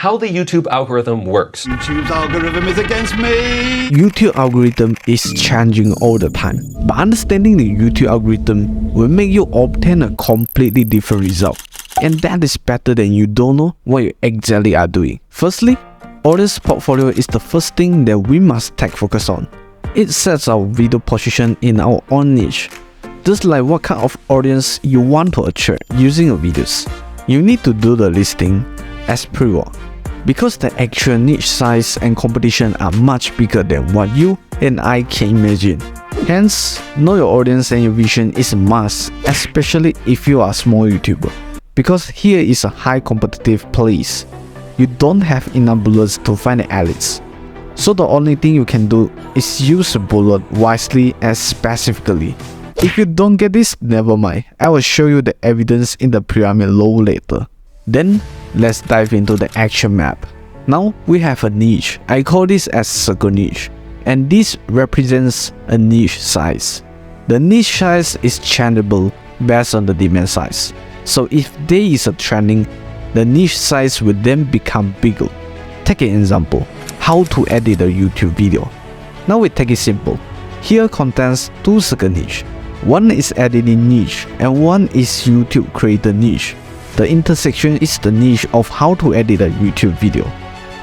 how the YouTube algorithm works. YouTube's algorithm is against me! YouTube algorithm is changing all the time, but understanding the YouTube algorithm will make you obtain a completely different result. And that is better than you don't know what you exactly are doing. Firstly, audience portfolio is the first thing that we must take focus on. It sets our video position in our own niche. Just like what kind of audience you want to attract using your videos, you need to do the listing as pre-work, because the actual niche size and competition are much bigger than what you and I can imagine. Hence, know your audience and your vision is a must, especially if you are a small YouTuber, because here is a high competitive place. You don't have enough bullets to find the elites. So the only thing you can do is use a bullet wisely and specifically. If you don't get this, never mind. I will show you the evidence in the pyramid low later. Then, let's dive into the actual map. Now, we have a niche. I call this as circle niche. And this represents a niche size. The niche size is changeable based on the demand size. So if there is a trending, the niche size will then become bigger. Take an example. How to edit a YouTube video. Now we take it simple. Here contains two circle niche. One is editing niche and one is YouTube creator niche. The intersection is the niche of how to edit a YouTube video.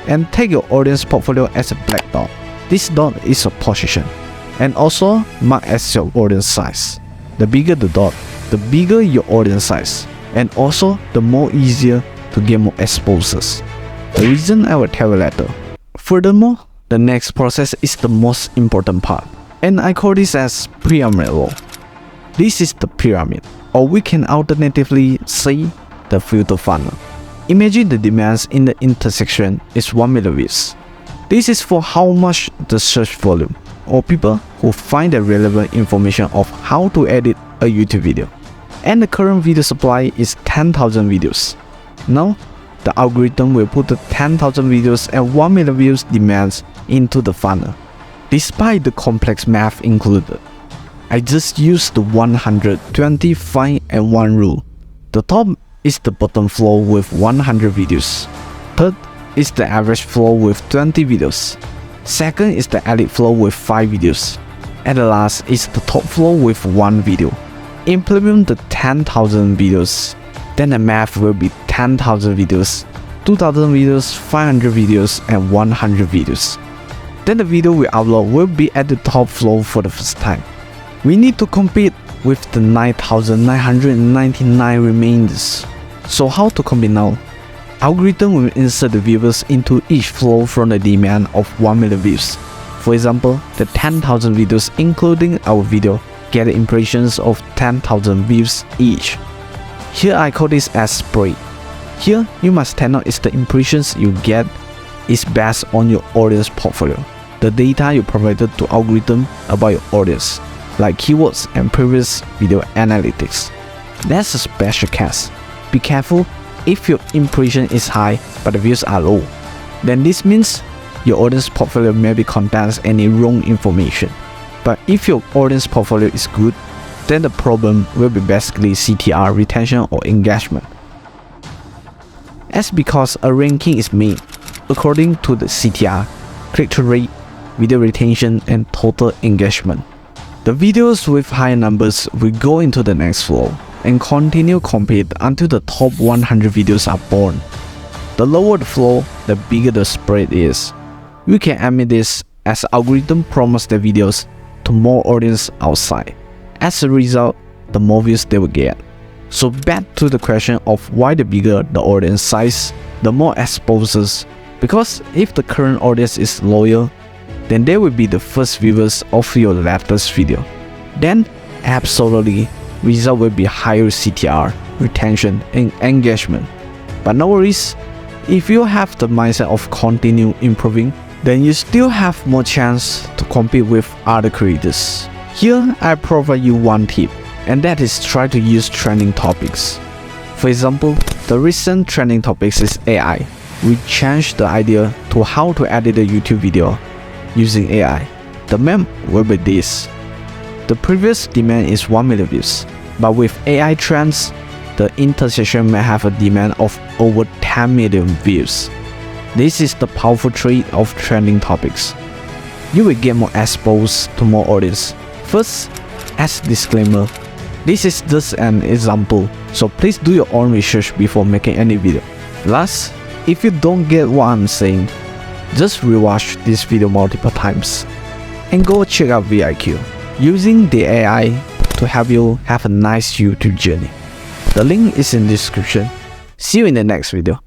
And take your audience portfolio as a black dot. This dot is a position and also mark as your audience size. The bigger the dot, the bigger your audience size, and also the more easier to get more exposures. The reason I will tell you later. Furthermore, the next process is the most important part, and I call this as pyramid law. This is the pyramid, or we can alternatively say the filter funnel. Imagine the demands in the intersection is 1 million views. This is for how much the search volume, or people who find the relevant information of how to edit a YouTube video. And the current video supply is 10,000 videos. Now, the algorithm will put the 10,000 videos and 1 million views demands into the funnel, despite the complex math included. I just used the 120 find and 1 rule. The top is the bottom flow with 100 videos. Third is the average flow with 20 videos. Second is the elite flow with 5 videos. And the last is the top flow with 1 video. Implement the 10,000 videos. Then the math will be 10,000 videos, 2,000 videos, 500 videos, and 100 videos. Then the video we upload will be at the top flow for the first time. We need to compete with the 9,999 remainders. So how to compete now? Algorithm will insert the viewers into each flow from the demand of 1 million views. For example, the 10,000 videos including our video get impressions of 10,000 views each. Here I call this as spread. Here you must take note is the impressions you get is based on your audience portfolio, the data you provided to algorithm about your audience, like keywords and previous video analytics. That's a special case. Be careful if your impression is high but the views are low. Then this means your audience portfolio maybe contains any wrong information. But if your audience portfolio is good, then the problem will be basically CTR, retention or engagement. As because a ranking is made according to the CTR, click-through rate, video retention and total engagement. The videos with higher numbers will go into the next flow and continue compete until the top 100 videos are born. The lower the flow, the bigger the spread is. We can admit this as algorithm promotes the videos to more audience outside. As a result, the more views they will get. So back to the question of why the bigger the audience size, the more exposures. Because if the current audience is loyal, then they will be the first viewers of your latest video. Then, absolutely, result will be higher CTR, retention, and engagement. But no worries, if you have the mindset of continue improving, then you still have more chance to compete with other creators. Here, I provide you one tip, and that is try to use trending topics. For example, the recent trending topics is AI. We changed the idea to how to edit a YouTube video using AI. The meme will be this. The previous demand is 1 million views, but with AI trends, the intersection may have a demand of over 10 million views. This is the powerful trait of trending topics. You will get more exposed to more audience. First, as disclaimer, this is just an example, so please do your own research before making any video. Last, if you don't get what I'm saying, just rewatch this video multiple times and go check out VIQ, using the AI to help you have a nice YouTube journey. The link is in the description. See you in the next video.